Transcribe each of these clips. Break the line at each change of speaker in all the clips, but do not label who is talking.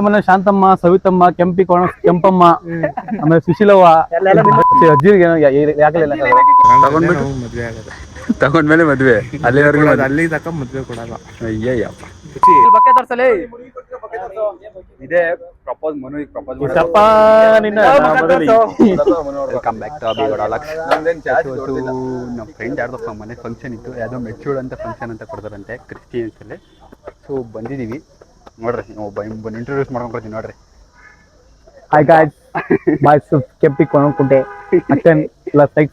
ಮನೆ ಶಾಂತಮ್ಮ, ಸವಿತಮ್ಮ, ಕೆಂಪಮ್ಮ, ಆಮೇಲೆ ಸುಶೀಲವ್ವ, ಅಜ್ಜಿಗೆ ತಗೊಂಡ್ಮೇಲೆ ಮದ್ವೆ ಅಲ್ಲಿವರೆಗೂ ಅಲ್ಲಿ ತಕ್ಕ ಮದ್ವೆ ಕೊಡಲ್ಲ. ಅಯ್ಯಯ್ಯಪ್ಪ ಇದೇ propose Manu propose welcome back to Abhigowda ಲಾಕ್ಸ್. ನಮ್ಮ ಫ್ರೆಂಡ್ ಯಾರ್ದೋ ಮನೆ ಫಂಕ್ಷನ್ ಇತ್ತು, ಯಾವುದೋ ಮೆಚೂರ್ಡ್ ಅಂತ ಫಂಕ್ಷನ್ ಅಂತ ಕೊಡ್ತಾರಂತೆ ಕ್ರಿಸ್ಟಿಯನ್ಸ್ ಅಲ್ಲಿ. ಸೊ ಬಂದಿದ್ದೀವಿ ನೋಡ್ರಿ, ಒಬ್ಬ ಇಂಟ್ರೊಡ್ಯೂಸ್ ಮಾಡ್ಕೊಂಡ್ಕೊಡ್ತೀನಿ ನೋಡ್ರಿ. ಹಾಯ್ ಗಾಯ್ಸ್, ಬಾಯ್ಸ್ ಕೆಂಪಿ ಕೊಣಕುಂಟೆ ಅಚ್ಚನ್ ಇಲ್ಲ ಸೈಕ್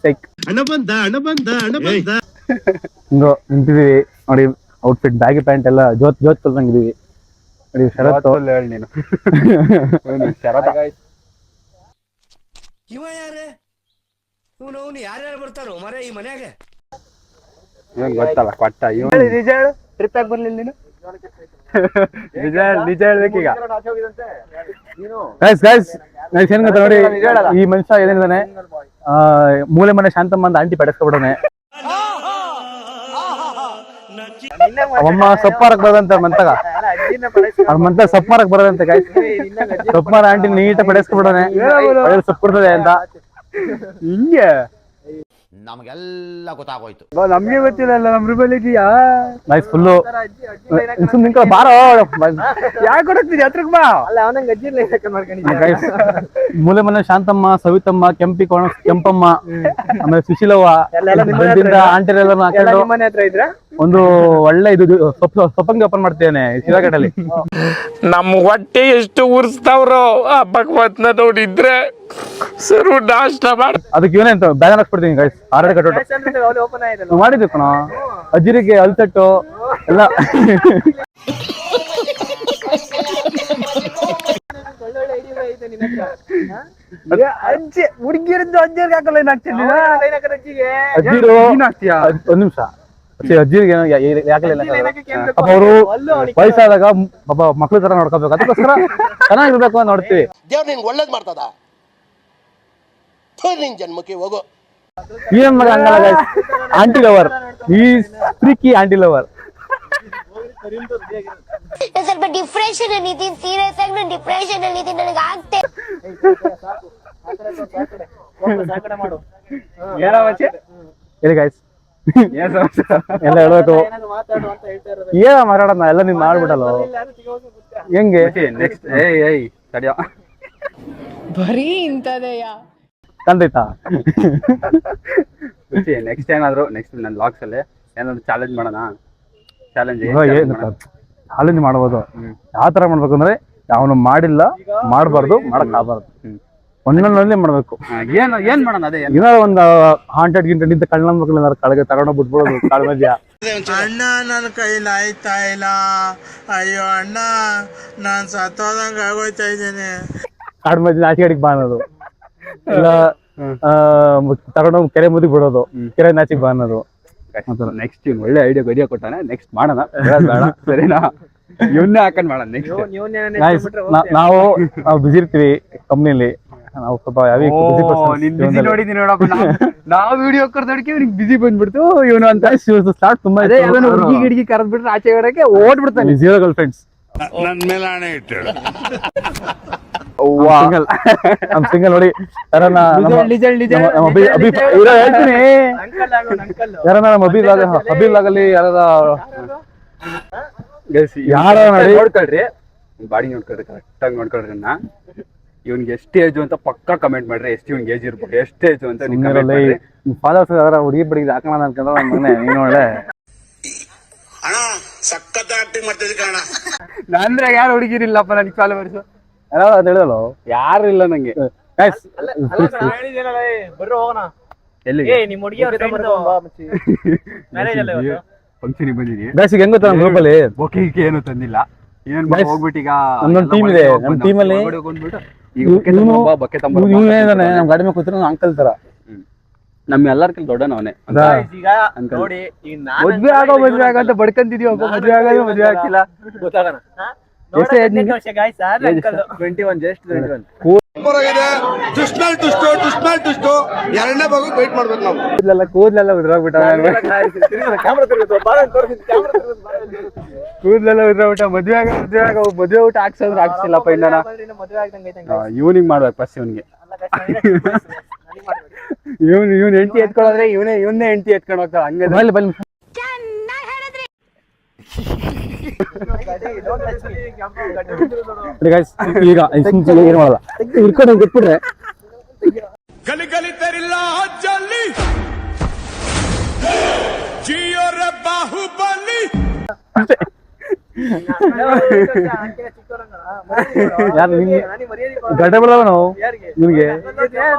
ಹಿಂಗೋ ನಿಂತಿದೀವಿ ನೋಡಿ. ಔಟ್ಫಿಟ್ ಬ್ಯಾಗಿ ಪ್ಯಾಂಟ್ ಎಲ್ಲ ಜೋತ್ ಕಲ್ದಂಗಿದೀವಿ ನೋಡಿ. ಶರತ್ ಹೇಳಿ ನೀನು. ಶರತ್
ಇವ ಯಾರೇ ಇವನು ಯಾರ್ಯಾರು ಬರ್ತಾರೋ ಮರೆ ಈ ಮನ್ಯಾಗ
ಗೊತ್ತಲ್ಲ ಕೊಟ್ಟ. ನಿಜ ಹೇಳು, ಟ್ರಿಪ್ ಯಾಕೆ ಬರ್ಲಿಲ್ಲ ನೀನು? ನಿಜ ಹೇಳ್ಬೇಕೀಗ. ಏನ್ ಗೊತ್ತಾ ನೋಡಿ, ಈ ಮನುಷ್ಯ ಏನಿದ್ದಾನೆ, ಮೂಲೆ ಮನೆ ಶಾಂತಮ್ಮ ಅಂತ ಆಂಟಿ ಪಡೆಸ್ಕೊಬಿಡೋನೆ. ಅಮ್ಮ ಸೊಪ್ಪಾರಕ್ ಬರೋದಂತ ಮಂತಾಗ ಅವ್ರ ಮಂತಾಗ ಸೊಪ್ಪಾರಕ್ ಬರೋದಂತೆ ಗಾಯ್ಸ್. ಸೊಪ್ಪಾರ ಆಂಟಿ ನೀಟ ಪಡೆಸ್ಕೊಬಿಡೋನೆ, ಸೊಪ್ಪು ಕೊಡ್ತದೆ ಅಂತ. ಹಿಂಗೆ
ನಮಗೆಲ್ಲ ಗೊತ್ತಾಗೋಯ್ತು.
ನಮ್ಗೆ ಗೊತ್ತಿಲ್ಲ, ನಮ್ ರೂಪಾಯಿದೀಯಾ ನೈಸ್ ಫುಲ್ಲು ಬಾರೋ ಯಾಕೆ ಕೊಡಕ್ತಿದ್ಯ ಹತ್ರಕ್ ಬಾ. ಮೂಲೆ ಮನೆ ಶಾಂತಮ್ಮ, ಸವಿತಮ್ಮ, ಕೆಂಪಮ್ಮ, ಆಮೇಲೆ ಸುಶೀಲವ್ವ, ಆಂಟಿರೆಲ್ಲ ಹಾಕೊಂಡು ಒಂದು ಒಳ್ಳೆ ಇದು ಸೊಪ್ಪಂಗಿ ಓಪನ್ ಮಾಡ್ತೇನೆ ಶಿರಾಘಟ್ಟಲ್ಲಿ.
ನಮ್ ಹೊಟ್ಟೆ ಎಷ್ಟು ಉರ್ಸ್ತಾವ್ರೋ ಆ ಭಗವತ್ನ ನೋಡಿದ್ರೆ ಸರು ನಾಷ್ಟ ಮಾಡ.
ಅದಕ್ಕೆ ಇವನೇ ಅಂತ ಬ್ಯಾನರ್ ಹಾಕ್ಬಿಡ್ತೀನಿ ಗೈಸ್. ಆಲ್ರೆಡಿ ಕಟ್ಟೋಟ ಮಾಡಿದ್ವಿ ಕಣ. ಅಜ್ಜಿರಿಗೆ ಅಲ್ತಟ್ಟು ಎಲ್ಲ ಅಜ್ಜಿ ಹುಡುಗಿರಿದ್ದು ಅಜ್ಜಿಗೆ ಹಾಕಲ್ಲ. ಒಂದ್ ನಿಮಿಷ, ಅಜ್ಜಿಗೆ ಯಾಕಲಿಲ್ಲ ಪಾಪ ಅವರು ವಯಸ್ಸಾದಾಗ ಪಾಪ ಮಕ್ಳು ತರ ನೋಡ್ಕೋಬೇಕು, ಅದಕ್ಕೋಸ್ಕರ ಚೆನ್ನಾಗಿರ್ಬೇಕು ಅಂತ ನೋಡ್ತೀವಿ.
ದೇವ್ರು ನಿನ್ಗೆ ಒಳ್ಳೇದ್ ಮಾಡ್ತದ, ನಿನ್ ಜನ್ಮಕ್ಕೆ ಹೋಗೋ.
ಈ ನನ್ ಮಗ ಹಂಗಲ್ಲ ಗೈಸ್, ಆಂಟಿ ಲವರ್, ಈ ಫ್ರೀಕಿ ಆಂಟಿ ಲವರ್.
ಸ್ವಲ್ಪ ಡಿಪ್ರೆಷನ್ ಅಲ್ಲಿ ಇದೀನಿ, ಸೀರಿಯಸ್ ಆಗಿ ನಾನು ಡಿಪ್ರೆಷನ್ ಅಲ್ಲಿ ಇದೀನಿ, ನನಗೆ ಆಗ್ತೆ.
ಹೇಳಿ ಗೈಸ್, ಎಲ್ಲ ಹೇಳ್ಬೇಕು. ಏನ ಮಾತಾಡೋಣ, ಎಲ್ಲ ನೀನ್ ಮಾಡ್ಬಿಟ್ಟಲ್ಲ ಹೆಂಗೆ? ನೆಕ್ಸ್ಟ್ ತಡಿಯೋ
ಬರೀ ಇಂತದೆಯಾ
ಕಂದೈತಾ?
ನೆಕ್ಸ್ಟ್ ಏನಾದ್ರು ನನ್ನ ಲಾಕ್ಸ್ ಅಲ್ಲಿ ಏನಾದ್ರು ಚಾಲೆಂಜ್ ಮಾಡೋಣ.
ಚಾಲೆಂಜ್ ಮಾಡ್ಬೋದು. ಯಾವ ತರ ಮಾಡ್ಬೇಕು ಅಂದ್ರೆ, ಅವನು ಮಾಡಿಲ್ಲ, ಮಾಡಬಾರ್ದು, ಮಾಡಕ್ ಆಗಬಾರ್ದು, ಒಂದೊಂದೇ ಮಾಡ್ಬೇಕು.
ಏನ್ ಮಾಡೋಣ? ಅದೇ
ಏನೋ ಒಂದು ಹಾಂಟೆಡ್ ಗಿಂಟೆಡ್ ಇಂತ ಕಳ್ಳ ಮಕ್ಳು ಕಳಗೆ ತಗೊಂಡೋಗ್ ಬಿಟ್ಬಿಡೋದು ಕಾಳ ಮಧ್ಯ.
ಅಣ್ಣ ನನ್ನ ಕೈಲಿ ಆಯ್ತಾ ಇಲ್ಲ, ಅಯ್ಯೋ ಅಣ್ಣ ನಾನ್ ಸತ್ತೋದಂಗ ಆಗೋಯ್ತಾ ಇದ್ದೇನೆ.
ಕಾಡ್ ಮಧ್ಯ ನಾಚಿಗಡಿಗೆ ಬಾನೋದು, ಇಲ್ಲ ತಗೊಂಡೋಗ್ ಕೆರೆ ಮುದಿ ಬಿಡೋದು, ಕೆರೆ ನಾಚಿಗೆ ಬಾನೋದು.
ನೆಕ್ಸ್ಟ್ ಒಳ್ಳೆ ಐಡಿಯಾ ಕೊಟ್ಟಾನೆ, ನೆಕ್ಸ್ಟ್ ಮಾಡೋಣ. ಬೇಡ ಸರಿನಾ? ಇವನ್ನೇ ಹಾಕೊಂಡ್ ಮಾಡೋಣ ನೆಕ್ಸ್ಟ್.
ನಾವು ಬಿಸಿ ಇರ್ತೀವಿ ಕಂಪ್ನಿಲಿ, ನಾವು ಸ್ವಲ್ಪ
ನೋಡಿದೀನಿ ನೋಡಪ್ಪ. ನಾವು ವಿಡಿಯೋ ಕರ್ದೋಡಿಕೆ ಬಿಸಿ ಬಂದ್ಬಿಡ್ತು ಇವನು ಅಂತ. ಸ್ಟಾರ್ಟ್ ತುಂಬಾ
ಹುಡುಗಿ ಕರೆದ್ ಬಿಟ್ರೆ ಆಚೆ ಹೊರಕ್ಕೆ ಓಡ್ಬಿಡ್ತಾನೆ. ಝೀರೋ ಗರ್ಲ್ ಫ್ರೆಂಡ್ಸ್
ನನ್ ಮೇಲೆ ಹಣೆ ಇಟ್ಟು
ಸಿಂಗಲ್ ನೋಡಿ. ಹೇಳ್ತೀನಿ ಯಾರ ಹಬೀಲ್ ಯಾರದ ಯಾರ
ನೋಡ್ಕೊಳ್ರಿ, ಬಾಡಿ ನೋಡ್ಕೊಳ್ರಿ, ಕರೆಕ್ಟ್ ಆಗಿ ನೋಡ್ಕೊಳ್ರಿ. ಇವ್ನಿಗೆ ಎಷ್ಟು ಏಜು ಅಂತ ಪಕ್ಕಾ ಕಮೆಂಟ್ ಮಾಡ್ರಿ. ಎಷ್ಟು ಇವ್ನಿಗೆ ಏಜ್ ಇರ್ಬೇಕು, ಎಷ್ಟು ಏಜು ಅಂತ
ಫಾಲೋವರ್ಸ್ ಹುಡುಗಿ ಬಡಿಗೆ ಹಾಕೋಣ ಅನ್ಕೊಂಡ್ರೆ ಮನೆ ನೀನು ಒಳ್ಳೆ
ಅಣ್ಣ ಸಖತ್ ಆಕ್ಟಿಂಗ್ ಮಾಡ್ತಿದ್ದೆ ಕಣ.
ನಂದ್ರೆ ಯಾರು ಹುಡುಗಿರಿಲ್ಲಪ್ಪ ನನಗೆ ಫಾಲೋವರ್ಸ್
ಅದ್ ಹೇಳಲ್ಲ,
ಯಾರು ಇಲ್ಲ ನಂಗೆ. ಫಂಕ್ಷನ್ ಬಂದಿದೀನಿ
ಗೈಸ್, ಹೆಂಗ್ ಗೊತ್ತಾ, ನಮ್ಮ ಗ್ರೂಪಲ್ಲಿ
ಓಕೆ ಏನು ತಂದಿಲ್ಲ. ಏನ್ ಹೋಗ್ಬಿಟ್ಟು ಈಗ
ನಮ್ ಟೀಮ್ ಇದೆ. ನಮ್ ಟೀಮಲ್ಲಿ ಇದಾನೆ, ನಮ್ ಗಾಡಿ ಮೇಲೆ ಕೂತಿರೋ ಅಂಕಲ್ ತರ.
ನಮ್ಮ ಎಲ್ಲರ್ಕಿಂತ ದೊಡ್ಡನವನೇ.
ಮದ್ವೆ ಆಗೋ ಅಂತ ಬಡ್ಕಂತಿದೀವಿ. ಮದ್ವೆ ಆಗೋದು ಮದ್ವೆ ಆಗ್ತಿಲ್ಲ.
21 ಜಸ್ಟ್ 21.
ಎರಡನೇ ಭಾಗ ವೇಟ್ ಮಾಡ್ಬೇಕು ನಾವು.
ಕೂದಲೆಲ್ಲ ಉದ್ರೋಗ್ಬಿಟ್ಟ ಕೂದಲೆಲ್ಲ ಉದ್ರೋಗ್ಬಿಟ್ಟ. ಮದ್ವೆ ಊಟ ಹಾಕ್ಸಂದ್ರೆ ಹಾಕ್ಸಿಲ್ಲಪ್ಪ ಇನ್ನ. ಇವನಿಗೆ ಮಾಡ್ಬೇಕು ಫಸ್ಟ್ ಇವನಿಗೆ. ಇವ್ನ ಹೆಂಡತಿ ಎತ್ಕೊಳ್ಳೋದ್ರೆ ಇವನ್ನೇ ಹೆಂಡತಿ ಎತ್ಕೊಂಡು ಹೋಗ್ತಾವ ಹಂಗೆ. ಈಗ ಏನು ಮಾಡಲ್ಲ ಇಟ್ಕೊಂಡು ಬಿಟ್ಬಿಟ್ರೆ
ಗಲಿ ಗಲಿ ತೆರಿಲ್ಲ ಜಲ್ಲಿ ಜಿಯೋರ ಬಾಹುಬಲಿ.
ಯಾರು ನಿಮ್ಗೆ ಗಡ್ಡೆ ಬರಲ್ಲ ನಾವು ನಿಮ್ಗೆ.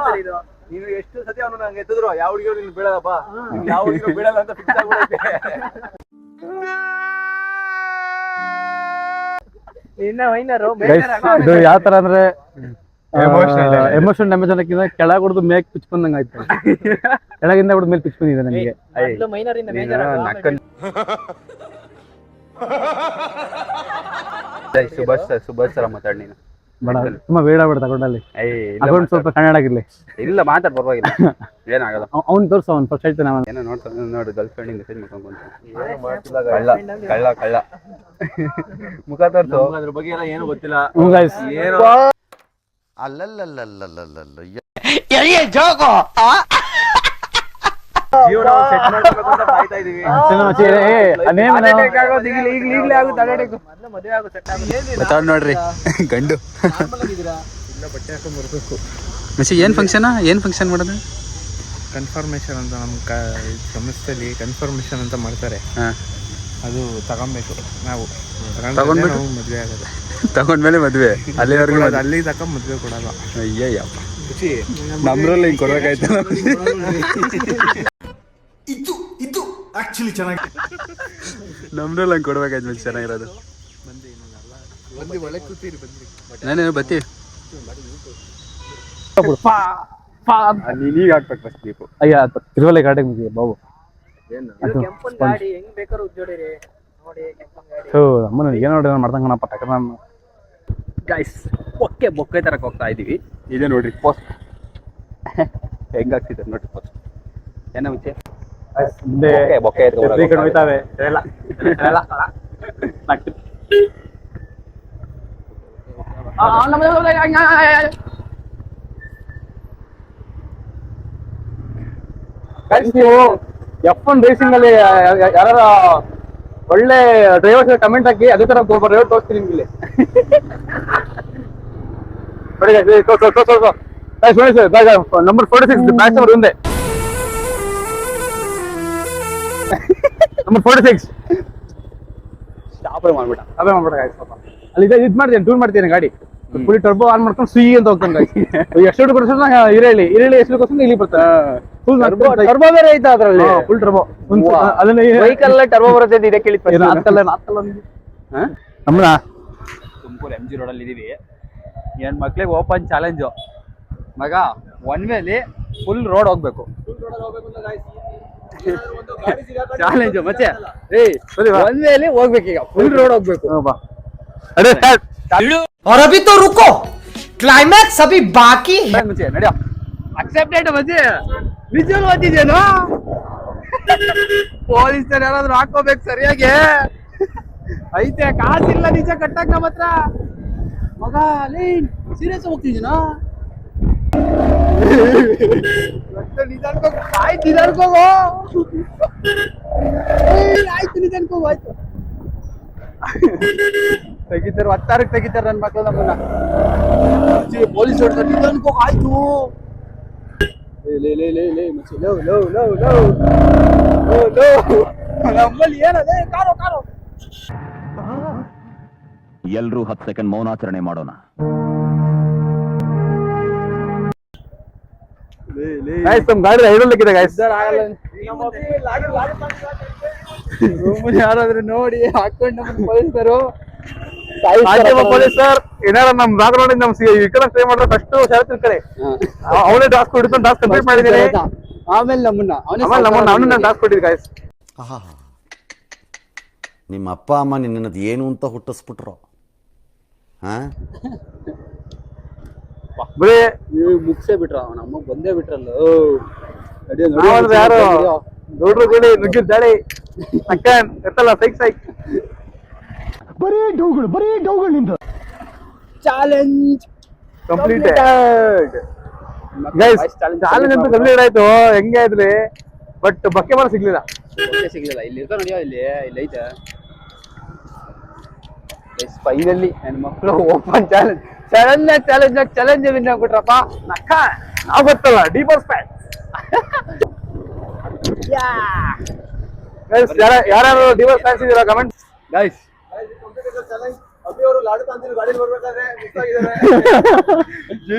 ನೀನು ಎಷ್ಟು ಸತಿ ಅವನು ನಂಗೆ ಎತ್ತಿದ್ರು ಯಾವ ಹುಡುಗಿಯೋ ನೀನು ಬೀಳಲ್ಲಪ್ಪ, ಯಾವ ಹುಡುಗಿಯೋ ಬೀಳಲ್ಲ ಅಂತ ಫಿಕ್ಸ್ ಆಗ್ಬಿಡೈತೆ.
ಯಾವ ತರ ಅಂದ್ರೆ ಎಮೋಷನ್ ಡ್ಯಾಮೇಜ್ ಅನ್ನಕ್ಕಿಂತ ಕೆಳಗೆ ಹೊಡೆದು ಮೇಕ್ ಪಿಚ್ ಬಂದಂಗ ಆಯ್ತು. ಕೆಳಗಿಂದ ಹೊಡೆದು ಮೇಲೆ ಪಿಚ್ ಬಂದಿದೆ ನನಗೆ.
ಸುಭಾಷ್ ಸರ ಮಾತಾಡಿ ನೀನು.
ತುಂಬಾ ಬೇಡ ಬೇಡ ತಗೊಂಡಲ್ಲಿ ಅಕೌಂಟ್ ಸ್ವಲ್ಪ ಕನ್ನಡಾಗಿರ್ಲಿ.
ಇಲ್ಲ ಮಾತಾಡ್ ಪರವಾಗಿಲ್ಲ, ಏನಾಗಲ್ಲ.
ಅವ್ನು ತೋರ್ಸ ಅವ್ನು ಫಸ್ಟ್ ಹೇಳ್ತಾನೆ.
ಏನೋ ನೋಡ್ತಾನೆ ನೋಡಿ, ಗರ್ಲ್ ಫ್ರೆಂಡ್ ಮೆಸೇಜ್ ಮಾಡ್ಕೊಂಡು ಕಳ್ಳ ಕಳ್ಳ ಕಳ್ಳ ಮುಖ ತೋರ್ಸು. ಅದ್ರ ಬಗ್ಗೆ ಎಲ್ಲ ಏನು ಗೊತ್ತಿಲ್ಲ. ಏನು ಜೀವನ ಸೆಟ್ ಮಾಡ್ಬೇಕು ಅಂತ ಕಾಯ್ತಾ ಇದೀವಿ. ನೋಡ್ರಿ ಗಂಡು
ಬಟ್ಟೆ ಹಾಕೊಂಡ್ ಬರ್ಬೇಕು.
ಏನ್ ಫಂಕ್ಷನ್ ಮಾಡೋದು?
ಕನ್ಫರ್ಮೇಶನ್ ಅಂತ ನಮ್ಮ ಸಂಸ್ಥೆಯಲ್ಲಿ ಕನ್ಫರ್ಮೇಶನ್ ಅಂತ ಮಾಡ್ತಾರೆ. ಅದು ತಗೊಬೇಕು ನಾವು.
ತಗೊಂಡ್ಬಿಟ್ಟು
ಮದ್ವೆ ಆಗೋದು.
ತಗೊಂಡ್ಮೇಲೆ ಮದ್ವೆ ಅಲ್ಲಿವರೆಗೂ
ಅಲ್ಲಿ ತಗೊಂಡ್ ಮದ್ವೆ ಕೊಡಲ್ಲ.
ಅಯ್ಯಯ್ಯಪ್ಪ, ನಮ್ರಲ್ಲಿ ಹಿಂಗ್ ಕೊಡ್ಬೇಕಾಯ್ತು.
ಇದು ಆಕ್ಚುಲಿ ಚೆನ್ನಾಗಿ
ನಮ್ರಲ್ಲಿ ಹಂಗೆ ಕೊಡ್ಬೇಕಾಯ್ತು. ಚೆನ್ನಾಗಿರೋದು
ಒಳ್ಳೆ ಕೂತೀರಿ ಬಂದ್ರಿ.
ನಾನೇನು ಬತ್ತಿ ನೀನೀಗ ಹಾಕ್ಬೇಕು ಫಸ್ಟ್ ದೀಪು.
ಅಯ್ಯ ತಿರುವಲೆ ಗಾಡಿ ಮುಗಿಯ ಬಾಬು. ಅಮ್ಮನ ಏನೋ ಮಾಡ್ದಂಗನಪ್ಪ.
ಗೈಸ್ ಬೊಕ್ಕೆ ತರಕ್ ಹೋಗ್ತಾ ಇದೀವಿ. ಇದೆ ನೋಡ್ರಿ ಪೋಸ್ಟ್ ಹೆಂಗಾಗ್ತಿದೆ ನೋಡ್ರಿ ಪೋಸ್ಟ್. ಏನೋ ವಿಷಯ ಬೊಕ್ಕೆ
ಹೋಯ್ತಾವೆ. ನೀವು F1 ರೇಸಿಂಗ್ ಅಲ್ಲಿ ಯಾರ ಒಳ್ಳೆ ಡ್ರೈವರ್ಸ್ ಕಮೆಂಟ್ ಹಾಕಿ ಅದೇ ತರ ಡ್ರೈವರ್ ತೋರಿಸ್ತೀನಿ ನಿಮ್ಗೆ. ನಂಬರ್ 46 ಬ್ಯಾಚ್ ನಂಬರ್ ಒಂದೇ. ನಂಬರ್ 46
ಸ್ಟಾಪೇ ಮಾಡ್ಬಿಟ್ಟ.
ಅಲ್ಲಿ ಇದ್ ಮಾಡ್ತೀನಿ, ಟೂರ್ ಮಾಡ್ತೀನಿ ಗಾಡಿ ಫುಲ್ ಟರ್ಬೋ ಆನ್ ಮಾಡ್ಕೊಂಡು ಸುಯಿ ಅಂತ ಹೋಗ್ತಾನೆ. ಎಷ್ಟು ಕೊಡ್ಸೋಣ ಈರುಳ್ಳಿ ಎಷ್ಟು ಕೊಡ್ಸೋಣ ಇಲ್ಲಿ ಬರ್ತಾರೆ. ಫುಲ್ ಟರ್ಬೋ ಬೇರೆ ಐತಾ ಅದ್ರಲ್ಲಿ, ಫುಲ್ ಟರ್ಬೋ. ಅದನ್ನ ವೆಹಿಕಲ್ ಟರ್ಬೋ ಬರುತ್ತೆ ಅಂತ ಇದೆ ಕೇಳಿ. ನಮ್ಮನ್ನ
ತುಮಕೂರು MG ರೋಡಲ್ಲಿ ಇದೀವಿ. ಏನ್ ಮಕ್ಳಿಗೆ ಓಪನ್ ಚಾಲೆಂಜು ಮಗ. ಒನ್ ವೇಲಿ ಫುಲ್ ರೋಡ್ ಹೋಗ್ಬೇಕು. ಚಾಲೆಂಜು ಮಚ್ಚೆ. ಒನ್ ವೇಲಿ ಹೋಗ್ಬೇಕೀಗ, ಫುಲ್ ರೋಡ್ ಹೋಗ್ಬೇಕು.
और अभी तो रुको, क्लाइमैक्स अभी बाकी है.
ಮಚ್ಚೆ ನಡಿಯೋ. ಅಕ್ಸೆಪ್ಟೆಡ್ ಮಚ್ಚೆ. ನಿಜವೂ ಓದಿದೇನೋ. ಪೊಲೀಸರು ಯಾರಾದ್ರೂ ಹಾಕೋಬೇಕು ಸರಿಯಾಗಿ. ಐತೆ ಕಾಸಿಲ್ಲ ನಿಜ ಕಟ್ಟಕ್ ನಮ್ಮ ಹತ್ರ ಮಗ. ಅಲ್ಲಿ ಸೀರಿಯಸ್ ಹೋಗ್ತಿದ್ದೀನಾ? ಆಯ್ತು ನಿಧಾನಕ್ಕೋಗೋ. ಆಯ್ತು ನಿಧಾನಕ್ಕೋಗು. ಆಯ್ತು ತೆಗಿತಾರೆ, 16ಕ್ಕೆ ತೆಗಿತಾರೆ ನನ್ನ ಮಕ್ಕಳು ನಮ್ಮನ್ನ. ಪೊಲೀಸ್ ಹೊಡ್ತಾರೆ, ನಿಧಾನಕ್ಕೋಗು. ಆಯ್ತು ನಮ್ಮಲ್ಲಿ ಏನದೆ ಕಾರೋ ಕಾರೋ.
ಎಲ್ರೂ 10 ಸೆಕೆಂಡ್ ಮೌನಾಚರಣೆ ಮಾಡೋಣ.
ಗಾಡಿ ಐಡಲ್ಲಿಕ್ಕಿದೆ ಗಾಯ್ಸ್.
ಯಾರಾದ್ರೂ ನೋಡಿ ಹಾಕೊಂಡು ನಮ್ಮನ್ನ ಪೊಲೀಸರು
ಪೊಲೀಸರ್ ಏನಾರ ನಮ್ ಬ್ಯಾಕ್ಗ್ರೌಂಡ್ ನಮ್ ಈ ಕಡೆ ಸ್ಟೇ ಮಾಡಿದ್ರೆ ಫಸ್ಟ್ ಶರತ್ ಕಡೆ ಅವನೇ ಟಾಸ್ಕ್ ಹೊಡಿತಾನೆ. ಟಾಸ್ಕ್ ಕಂಪ್ಲೀಟ್ ಮಾಡಿದ್ದೀನಿ.
ಆಮೇಲೆ ನಮ್ಮನ್ನ
ಅವನನ್ನ ಟಾಸ್ಕ್ ಕೊಟ್ಟಿದ್ದು ಗಾಯ್ಸ್.
ನಿಮ್ಮ ಅಪ್ಪ ಅಮ್ಮ ನಿನ್ನದು ಏನು ಅಂತ ಹುಟ್ಟಿಸ್ಬಿಟ್ರು.
ಬರೀ
ಮುಗ್ಸೇ ಬಿಟ್ರ ನಮ್ಮ ಬಂದೇ ಬಿಟ್ರಲ್ಲ
ನಾವಂದ್ರೆ ಯಾರು ನೋಡ್ರು ಗಿಡಿ ನುಗ್ಗಿದ ದಾಳಿ ಅಕ್ಕ ಎತ್ತಲ್ಲ ಸೈಕ್ ಸೈಕ್ ಬರೀ ಡೌಗಳು ನಿಂದು
ಚಾಲೆಂಜ್
ಕಂಪ್ಲೀಟೆಡ್ ಗೈಸ್ ಚಾಲೆಂಜ್ ಅಂತೂ ಕಂಪ್ಲೀಟ್ ಆಯ್ತು. ಹೆಂಗೆ ಆಯ್ತ್ರಿ ಬಟ್ ಬಕ್ಕೆ ಮಾರ ಸಿಗ್ಲಿಲ್ಲ.
ಸಿಗ್ಲಿಲ್ಲ. ಇಲ್ಲಿ ಇರ್ತಾವ ನೋಡಿಯೋ, ಇಲ್ಲಿ ಐತೆ ಫೈನಲಿ ನನ್ನ ಮಕ್ಕಳು ಓಪನ್ ಚಾಲೆಂಜ್ ವಿನ್ ಆಗ್ಬಿಟ್ರಪ್ಪ. ನಕ್ಕ
ನಾವು ಗೊತ್ತಲ್ಲ ಡೀಪರ್ ಸ್ಪ್ಯಾಟ್. ಯಾರು ಡಿವೋರ್ಸ್ ಫ್ಯಾನ್ಸ್ ಇದೀರಾ ಕಮೆಂಟ್
ಗೈಸ್.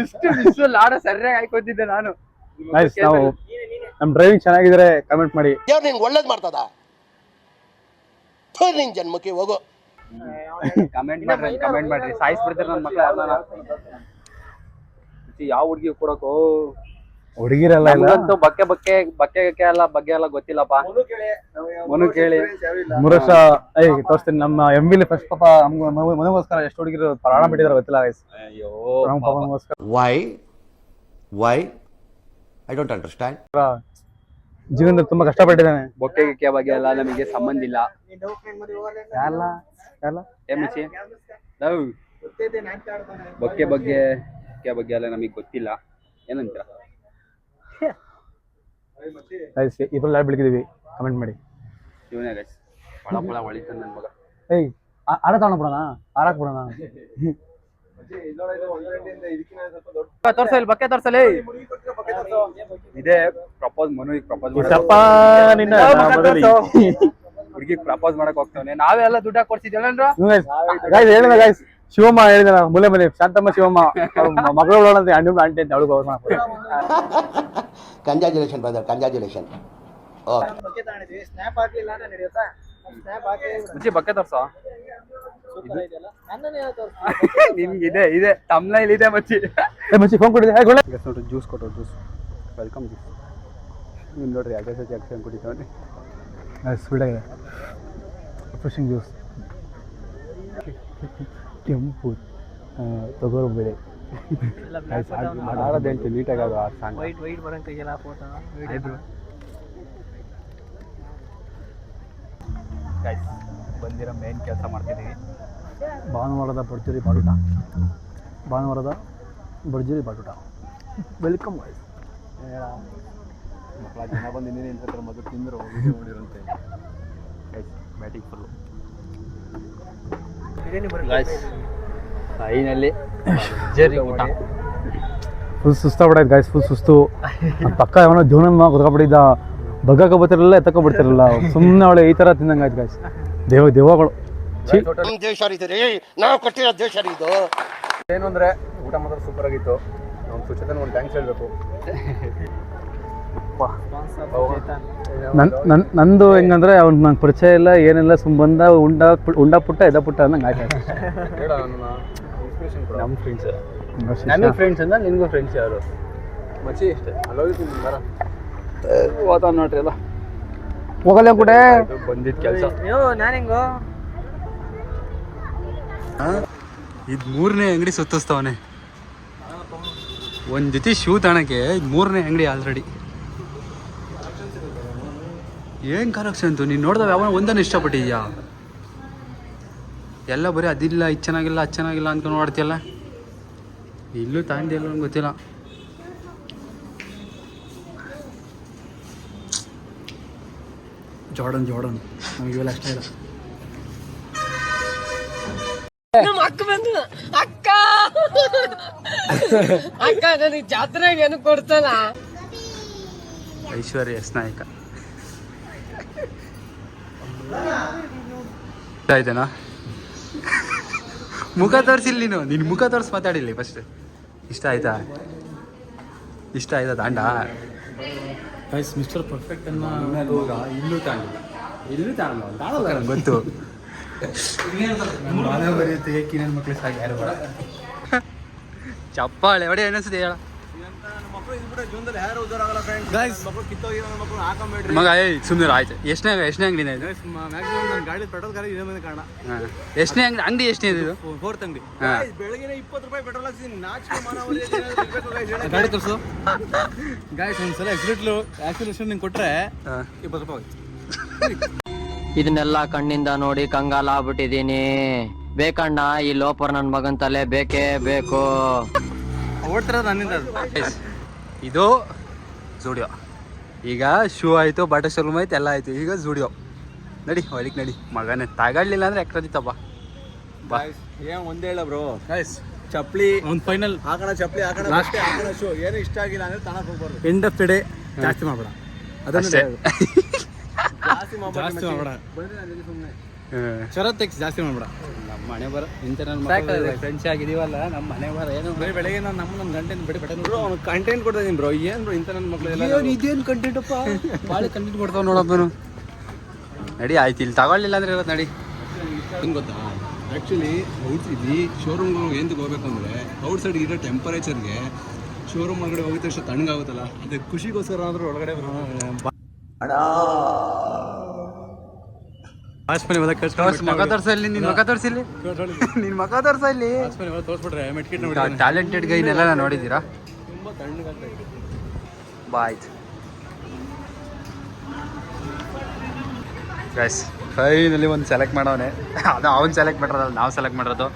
ಎಷ್ಟು ಲಾಡ ಸರಿಯಾಗಿ ಹಾಕೋತಿದ್ದೆ ನಾನು.
ಗೈಸ್ ನಾವು ನಮ್ ಡ್ರೈವಿಂಗ್ ಚೆನ್ನಾಗಿದ್ರೆ ಕಮೆಂಟ್ ಮಾಡಿ.
ದೇವ್ರು ನಿನ್ಗೆ ಒಳ್ಳೇದ್ ಮಾಡ್ತದ ನಿನ್ ಜನ್ಮಕ್ಕೆ ಹೋಗೋ.
ಕಮೆಂಟ್ ಮಾಡ್ರಿ ಸಾಯಿಸ್ಬಿಡ್ತಾರೆ ನನ್ನ ಮಕ್ಳು ಯಾರನ್ನ. ಯಾವ ಹುಡುಗಿ ಕೊಡಕೋ
ಹುಡುಗಿರಲ್ಲ ಇಲ್ಲ
ನಮ್ಗಂತೂ ಬಕ್ಕೆ ಎಲ್ಲ ಬಗ್ಗೆ ಎಲ್ಲ ಗೊತ್ತಿಲ್ಲಪ್ಪ. ಮನು ಕೇಳಿ
3 ವರ್ಷ ತೋರಿಸ್ತೀನಿ. ನಮ್ಮ MVಲಿ ಫಸ್ಟ್ ಪಾಪ ಮನೆಗೋಸ್ಕರ ಎಷ್ಟು ಹುಡುಗಿರು ಪ್ರಾಣ ಬಿಟ್ಟಿದಾರೆ ಗೊತ್ತಿಲ್ಲ ಗೈಸ್.
ಅಯ್ಯೋ
ನಮ್ಮ ಪಾಪಗೋಸ್ಕರ
ವೈ ಐ ಡೋಂಟ್ ಅಂಡರ್ಸ್ಟ್ಯಾಂಡ್.
ಜೀವನದಲ್ಲಿ ತುಂಬಾ ಕಷ್ಟಪಟ್ಟಿದ್ದಾನೆ.
ಬೊಕ್ಕೆ ಬಗ್ಗೆ ಎಲ್ಲ ನಮಗೆ ಸಂಬಂಧ ಇಲ್ಲ. ಮುಚ್ಚಿ ಬೊಕ್ಕೆ ಬಗ್ಗೆ ಎಲ್ಲ ನಮಗೆ ಗೊತ್ತಿಲ್ಲ. ಏನಂತೀರ
ಇಬ್ರು ಲ್ಯಾಬ್ ಬೆಳಗಿದೀವಿ ಕಮೆಂಟ್ ಮಾಡಿ.
ಇವನೇ ಗೈಸ್ ಪಳ ಹೊಳಿತಾನೆ ನನ್ನ ಮಗ.
ಆಡ ತಗೊಂಡ್ಬಿಡೋಣ ಆರಾಕ್ ಬಿಡೋಣ.
ತೋರ್ಸಲಿ ಬಕ್ಕೆ ತೋರ್ಸಲಿ. ಇದೇ ಪ್ರಪೋಸ್ ಮನುವಿಗೆ ಪ್ರಪೋಸ್ ಹುಡುಗಿ ಪ್ರಪೋಸ್ ಮಾಡಕ್ ಹೋಗ್ತಾವನೆ. ನಾವೆಲ್ಲ ದುಡ್ಡು ಕೊಡ್ಸಿದ್ಯಲ್ಲ
ಗೈಸ್ ಹೇಳಿದ ಗೈಸ್. ಶಿವಮ್ಮ ಹೇಳಿದ ಮುಲೆ ಮನೆ ಶಾಂತಮ್ಮ ಶಿವಮ್ಮ ಮಗಳು ಅಂತ ಆಂಟಿ ಅಂತ ಅವಳಿಗೆ
ಕಂಗ್ರಾಚುಲೇಷನ್ ಬ್ರದರ್, ಕಂಗ್ರಾಚುಲೇಷನ್.
ಮುಂಚೆ ಬಕ್ಕೆ ತೋರ್ಸೋ. ನಿಮ್ಗೆ ಇದೆ ತಮ್ನೈಲ್ ಇದೆ ಮಚ್ಚಿ.
ಫೋನ್ ಕೊಟ್ಟಿದ್ದೆ
ನೋಡ್ರಿ ಜ್ಯೂಸ್ ಕೊಟ್ಟರು. Juice welcome juice. ನೀವು ನೋಡ್ರಿ ಅಡ್ರೆಸ್ ಜಾಕ್ಸನ್ ಕುಡಿತಾವೆ.
ಸ್ವೀಟ್ ಆಗಿದೆ ರಿಫ್ರೆಶಿಂಗ್ ಜ್ಯೂಸ್. ಕೆಂಪು ತಗೋರ್ಬೇಡಿ
ಆಡೋದು ಹೇಳ್ತೀವಿ ನೀಟಾಗಿ ಅದು ಆ ಸಾಂಗ್. ಬಂದಿರೋ ಮೇನ್ ಕೆಲಸ ಮಾಡ್ತಿದ್ದೀವಿ.
ಭಾನುವಾರದ ಭರ್ಜರಿ ಬಾಟೂಟ. Welcome voice.
ಮಕ್ಕಳ ಜನ ಬಂದು ಇನ್ನೇನು ಹೇಳ್ತಾರೆ ಮೊದಲು ತಿಂದರು ನೋಡಿರಂತೆ. ಬ್ಯಾಟಿಂಗ್ ಫುಲ್ಲು ಫೈನಲ್ಲಿ ಭರ್ಜರಿ ಊಟ.
Full ಸುಸ್ತಾಗ್ಬಿಡೈತೆ guys. ಫುಲ್ ಸುಸ್ತು. ಪಕ್ಕ ಅವನ ಜೀವನ ಗೊತ್ತಾಗ್ಬಿಟ್ಟಿದ್ದ. ಬಗ್ಗಕ್ಕೆ ಬರ್ತಿರಲಿಲ್ಲ ಎತ್ತಕ್ಕೆ ಬಿಡ್ತಿರಲಿಲ್ಲ. ಸುಮ್ಮನೆ ಅವಳೆ ಈ ಥರ ತಿಂದಂಗೆ ಆಯ್ತು ಗೈಸ್. ದೇವಗಳು
ದೇಶ ನಾವು ಕೊಟ್ಟಿರೋ ದೇಶ ಇದು.
ಏನು ಅಂದರೆ ಊಟ ಮಾತ್ರ ಸೂಪರ್ ಆಗಿತ್ತು. ನಮ್ಮ ಸುಚೇತನ ಒಂದು ಥ್ಯಾಂಕ್ಸ್ ಹೇಳಬೇಕು.
ನಂದು ಹೆಂಗಂದ್ರೆ ಅವ್ನು ನಂಗೆ ಪರಿಚಯ ಇಲ್ಲ ಏನಿಲ್ಲ. ಬಂದ ಉಂಡ ಪುಟ್ಟ ಎದ ಪುಟ್ಟ ಅನ್ನಂಗೆ ಆಯ್ತು.
ನಮ್ಮ ಫ್ರೆಂಡ್ಸ್ ನನಗೆ ಫ್ರೆಂಡ್ಸ್ ಅಂದ್ರೆ ನಿನಗೂ ಫ್ರೆಂಡ್ಸ್ ಯಾರು ಮಚ್ಚಿ ಇಷ್ಟೇ. ಅಲ್ಲೋಗಿದ್ದೀನಿ ಬರ ಓದ್ತಾನೆ ನೋಡ್ರಿ ಎಲ್ಲ
ಹೋಗಲ್ಲ ಕೂಡ
ಬಂದಿದ್ದ ಕೆಲಸ. ಇದು 3ನೇ ಅಂಗಡಿ ಸುತ್ತಿಸ್ತವನೆ. ಒಂದು ಜೊತೆ ಶೂ ತಾಣಕ್ಕೆ ಇದು 3ನೇ ಅಂಗಡಿ ಆಲ್ರೆಡಿ. ಏನು ಕರೆಕ್ಷನ್ ಅಂತು ನೀನು ನೋಡಿದಾಗ ಯಾವ ಒಂದನ್ನು ಇಷ್ಟಪಟ್ಟಿದ್ಯಾ? ಎಲ್ಲ ಬರೀ ಅದಿಲ್ಲ ಇದು ಚೆನ್ನಾಗಿಲ್ಲ ಅದು ಚೆನ್ನಾಗಿಲ್ಲ ಅಂದ್ಕೊಂಡು ನೋಡ್ತೀಯಲ್ಲ. ಇಲ್ಲೂ ತಾಂಡಿಯಲ್ಲ ನಂಗೆ ಗೊತ್ತಿಲ್ಲ. ಜಾರ್ಡನ್ ನಮಗೆ ಇವೆಲ್ಲ ಅಷ್ಟೇ ಇಲ್ಲ.
ಅಕ್ಕ ನನಗೆ ಜಾತ್ರೆಗೆ ಏನು ಕೊಡ್ತಾನ.
ಐಶ್ವರ್ಯ ಎಸ್ ನಾಯಕ ಆಯ್ತನಾ? ಮುಖ ತೋರಿಸಿಲ್ಲ ನೀನು. ನಿನ್ನ ಮುಖ ತೋರಿಸಿ ಮಾತಾಡಿಲ್ಲ ಫಸ್ಟ್. ಇಷ್ಟ ಆಯ್ತಾ ದಾಂಡ?
ಗೈಸ್ ಮಿಸ್ಟರ್ ಪರ್ಫೆಕ್ಟ್ ಅನ್ನ
ಇಲ್ಲೂ ತಾಣಲ್ಲ ಗೊತ್ತು.
ಬರೆಯುತ್ತೆ ಏಕೆ ನನ್ನ ಮಕ್ಕಳು ಸಾಕು ಯಾರು ಬೇಡ.
ಚಪ್ಪಾಳೆ ಹೊಡೆ ಅನ್ನಿಸ್ದೆ ಹೇಳ. ಮಗ ಸುಮ್ಮನೆ ಆಯ್ತು. ಎಷ್ಟನೇ ಅಂಗಡಿನ ಇದು?
ಮ್ಯಾಕ್ಸಿಮಮ್ ನನ್ನ ಗಾಡಿ ಪೆಟ್ರೋಲ್ ಖಾಲಿ ಇದೇ ಮೇಲೆ ಕಾರಣ.
ಎಷ್ಟನೇ ಅಂಗಡಿ ಎಷ್ಟನೇ ಇದು?
ಫೋರ್ತ್ ಅಂಗಡಿ.
ಬೆಳಗ್ಗೆ 20 ರೂಪಾಯಿ ಪೆಟ್ರೋಲ್ ಹಾಕ್ಸಿದ್ದೀನಿ. ನಾಚಿಕೆ
ಗಾಡಿ ತೋರಿಸು ಗಾಯ್ಸ್. ಒಂದ್ಸಲ ಆಕ್ಸಿಲೇಷನ್ ನಿಂಗೆ ಕೊಟ್ರೆ 20 ರೂಪಾಯಿ ಹೋಯ್ತು.
ಇದನ್ನೆಲ್ಲ ಕಣ್ಣಿಂದ ನೋಡಿ ಕಂಗಾಲ ಆಗ್ಬಿಟ್ಟಿದೀನಿ. ಬೇಕಣ್ಣ ಈ ಲೋಪರ್ ನನ್ ಮಗನ್ ತಲೆ ಬೇಕೇ ಬೇಕು.
ಓಡ್ತಿರೋದು ನನ್ನಿಂದ ಅದು.
ಇದು ಜೂಡಿಯೋ. ಈಗ ಶೂ ಆಯಿತು, ಬಾಟಾ ಶೋರೂಮ್ ಆಯ್ತು, ಎಲ್ಲ ಆಯಿತು. ಈಗ ಜೂಡಿಯೋ ನಡಿ ಹೊಲಿಕ್ ನಡಿ. ಮಗನೇ ತಗೊಳ್ಳಿಲ್ಲ ಅಂದ್ರೆ ಎಕ್ರದಿತ್ತಪ್ಪ. ಬಾ.
ಏನ್ ಒಂದೇ ಹೇಳ ಬ್ರೋ,
ಗೈಸ್
ಚಪ್ಲಿ
ಒಂದು ಫೈನಲ್
ಹಾಕೋಣ, ಚಪ್ಲಿ ಹಾಕೋಣ,
Last.
ಹಾಕೋಣ ಶೂ. ಏನು ಇಷ್ಟ ಆಗಿಲ್ಲ ಅಂದ್ರೆ ತನಕ ಹೋಗ್ಬಾರ್ದು.
ಎಂಡ್ ಆಫ್ ದ ಡೇ ಜಾಸ್ತಿ ಮಾಡ್ಬೇಡ.
ಅಷ್ಟೇ.
ಜಾಸ್ತಿ
ಜಾಸ್ತಿ ಮಾಡ್ಬೇಡ.
ಬಂದ್ರೆ ನಾನು ಸುಮ್ಮನೆ
ಶರತ್ ಎಕ್ಸ್ ಜಾಸ್ತಿ ಮಾಡ್ಬೇಡ.
ನಮ್ಮ ಮನೆ ಬರ ಇಂಥ ನನ್ನ ಫ್ರೆಂಡ್ಸ್ ಆಗಿದೀವಲ್ಲ, ನಮ್ಮ ಮನೆ ಬರ ಏನು
ಬರೀ ಬೆಳಗ್ಗೆ ನಮ್ಮ ಗಂಟೆನ ಬಿಡಿ ಬೆಟ್ಟ
ಬ್ರೋ, ಅವ್ನು ಕಂಟೆಂಟ್ ಕೊಡ್ತಾ ಬ್ರೋ. ಏನ್ ಬ್ರೋ ಇಂಥ ನನ್ನ ಮಕ್ಳು ಎಲ್ಲ
ಇದೇನು ಕಂಟೆಂಟ್ ಅಪ್ಪ, ಭಾಳ ಕಂಟೆಂಟ್ ಕೊಡ್ತಾವ ನೋಡಪ್ಪನು. ನಡಿ ಆಯ್ತು, ಇಲ್ಲಿ ತಗೊಳ್ಳಿಲ್ಲ ಅಂದ್ರೆ ಇರೋದು ನಡಿ.
ಹೆಂಗ್ ಗೊತ್ತಾ, ಆ್ಯಕ್ಚುಲಿ ಇಲ್ಲಿ ಶೋರೂಮ್ಗೆ ಎಂತಕ್ಕೆ ಹೋಗ್ಬೇಕು ಅಂದರೆ ಔಟ್ ಸೈಡ್ ಇರೋ ಟೆಂಪರೇಚರ್ಗೆ ಶೋರೂಮ್ ಒಳಗಡೆ ಹೋಗಿದ ತಕ್ಷಣ ತಣ್ಣಗಾಗುತ್ತಲ್ಲ, ಅದಕ್ಕೆ ಖುಷಿಗೋಸ್ಕರ ಆದರೂ ಒಳಗಡೆ
ಮಗ ತೋರ್ಸಲ್ಲಿ, ನಿನ್ ಮಗ ತೋರ್ಸಿಲ್ಲಿ, ನಿನ್ ಮಗ ತೋರ್ಸಲ್ಲಿ.
ತೋರಿಸ್ಬಿಟ್ರೆ ಮೆಟ್ಕಿಟ್
ಟ್ಯಾಲೆಂಟೆಡ್ ಗೈನೆಲ್ಲ ನೋಡಿದ್ದೀರಾ?
ತುಂಬ ತಣ್ಣಗಾಗ್ತಾ ಇದೆ.
ಬಾ ಆಯ್ತು ಗೈಸ್. ಫೈನಲಿ ಒಂದು ಸೆಲೆಕ್ಟ್ ಮಾಡವನೆ. ಅದು ಅವ್ನು ಸೆಲೆಕ್ಟ್ ಮಾಡಿರೋದು, ನಾವು ಸೆಲೆಕ್ಟ್ ಮಾಡಿರೋದು.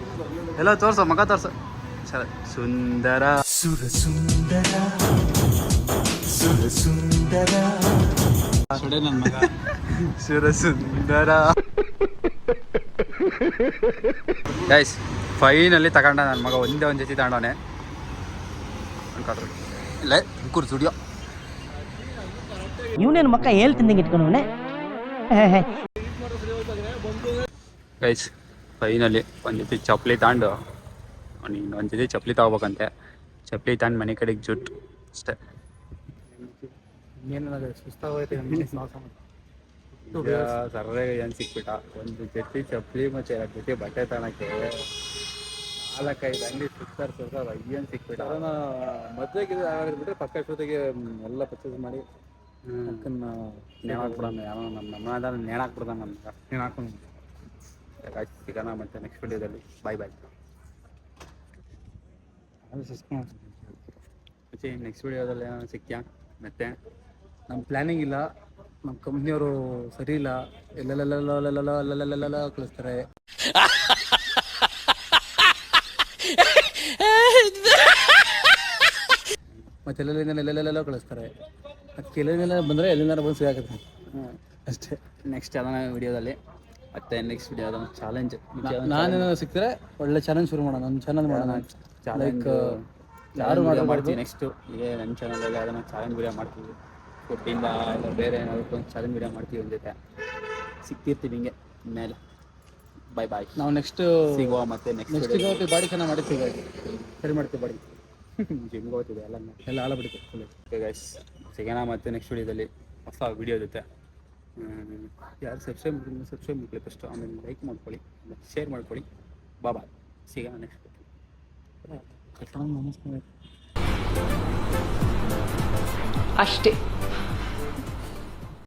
ಎಲ್ಲ ತೋರ್ಸು, ಮಗ ತೋರ್ಸು. ಸುಂದರ
ನನ್ನ ಮಗ
ಸುಂದರ ಗೈಸ್. ಫೈನಲಿ ತಗೊಂಡ ನನ್ನ ಮಗ. ಒಂದೇ ಒಂದು ಜೊತೆ ತಗೊಂಡವನೆ. ಇಲ್ಲ ಕುರ್ ಸ್ಟುಡಿಯೋ.
ಇವನೇನು ಮಕ್ಕ ಹೇಳ್ತಿದ್ದಂಗೆ ಇಟ್ಕೊಂಡವನೆ.
ಗೈಸ್ ಫೈನಲಿ ಒಂದು ಜೊತೆ ಚಪ್ಪಲಿ ತಗೊಂಡು, ನೀನು ಒಂದು ಜೊತೆ ಚಪ್ಪಲಿ ತಗೋಬೇಕಂತೆ. ಚಪ್ಪಲಿ ತಗೊಂಡು ಮನೆ ಕಡೆಗೆ ಜುಟ್ಟು ಅಷ್ಟೇ.
ಸುಸ್ತಾಗೋಯ್ತು.
ಸರ್ರೆ ಏನು ಸಿಕ್ಬಿಟ್ಟ. ಒಂದು ಜೊತೆ ಚಪ್ಪಲಿ ಮತ್ತು 2 ಜೊತೆ ಬಟ್ಟೆ ತಗೊಳಕ್ಕೆ 4-5 ಅಂಗಡಿ ಸುತ್ತಾರ ಏನು ಸಿಕ್ಬಿಟ್ಟ.
ಮದುವೆಗೆ ಆಗಿಬಿಟ್ರೆ ಪಕ್ಕ ಜೊತೆಗೆ ಎಲ್ಲ ಪರ್ಚೇಸ್ ಮಾಡಿ
ಅಕ್ಕನ್ನ ನೇಣಾಕ್ಬಿಡೋಣ. ಯಾರೋ ನಮ್ಮ ನೇಣಾಕ್ಬಿಡ್ದ ನಮ್ಗೆ.
ನೀನು ಹಾಕೊಂಡು
ಸಿಗೋಣ ಮತ್ತೆ ನೆಕ್ಸ್ಟ್ ವಿಡಿಯೋದಲ್ಲಿ. ಬಾಯ್ ಬಾಯ್. ಮತ್ತೆ ನೆಕ್ಸ್ಟ್ ವಿಡಿಯೋದಲ್ಲಿ ಏನೋ ಸಿಕ್ತ್ಯಾ? ಮತ್ತೆ
ನಮ್ಮ ಪ್ಲ್ಯಾನಿಂಗ್ ಇಲ್ಲ, ನಮ್ಮ ಕಂಪ್ನಿಯವರು ಸರಿ ಇಲ್ಲ, ಎಲ್ಲೆಲ್ಲ ಕಳಿಸ್ತಾರೆ. ಮತ್ತೆ ಎಲ್ಲೆಲ್ಲ ಕಳಿಸ್ತಾರೆ. ಅದಕ್ಕೆ ಎಲ್ಲೆಲ್ಲ ಬಂದರೆ ಎಲ್ಲಿಂದ ಬಂದು ಸಿಗಾಕತ್ತೆ ಅಷ್ಟೇ.
ನೆಕ್ಸ್ಟ್ ಯಾವ್ದಾನ ವಿಡಿಯೋದಲ್ಲಿ ಮತ್ತೆ ನೆಕ್ಸ್ಟ್ ವಿಡಿಯೋ ಯಾವ್ದಾನ ಚಾಲೆಂಜ್.
ನಾನೇನಾದ್ರು ಸಿಕ್ಕಿದ್ರೆ ಒಳ್ಳೆ ಚಾಲೆಂಜ್ ಶುರು ಮಾಡೋಣ. ನನ್ನ ಚಾನಲ್ ಮಾಡೋಣ.
ಚಾಲೆಂಜ್
ಯಾರು
ಮಾಡ್ತೀವಿ ನೆಕ್ಸ್ಟು. ಈಗ ನನ್ನ ಚಾನಲಲ್ಲಿ ಯಾವ್ದಾನ ಚಾಲೆಂಜ್ ವಿಡಿಯೋ ಮಾಡ್ತೀವಿ. ಫುಡ್ಡಿಂದ ಇಲ್ಲ ಬೇರೆ ಏನಾದ್ರು ಒಂದು ಚಾಲೆಂಜ್ ವಿಡಿಯೋ ಮಾಡ್ತೀವಿ. ಒಂದು ಜೊತೆ ಸಿಗ್ತಿರ್ತೀವಿ ಹಿಂಗೆ ಮೇಲೆ. ಬಾಯ್ ಬಾಯ್.
ನಾವು ನೆಕ್ಸ್ಟ್
ಸಿಗುವ ಮತ್ತೆ ನೆಕ್ಸ್ಟ್
ಇವತ್ತು ಬಾಡಿ ಚೆನ್ನಾಗಿ ಮಾಡಿರ್ತೀವಿ. ಸರಿ ಮಾಡ್ತೀವಿ ಬಾಡಿ.
ಜಿಮ್ಗೆ ಹೋಗ್ತಿದೆ
ಎಲ್ಲ ಹಾಳಬಿಡ್ತು.
ಓಕೆ ಗೈಸ್, ಸಿಗೋಣ ಮತ್ತೆ ನೆಕ್ಸ್ಟ್ ವಿಡಿಯೋದಲ್ಲಿ ಹೊಸ ವಿಡಿಯೋ ಜೊತೆ. ಯಾರು ಸಬ್ಸ್ಕ್ರೈಬ್ ಮಾಡ್ಕೊಳ್ಳಿ ಫಸ್ಟು, ಆಮೇಲೆ ಲೈಕ್ ಮಾಡ್ಕೊಳ್ಳಿ, ಶೇರ್ ಮಾಡ್ಕೊಳ್ಳಿ. ಬಾಯ್. ಸಿಗೋಣ ನೆಕ್ಸ್ಟ್.
ಅಷ್ಟೇ.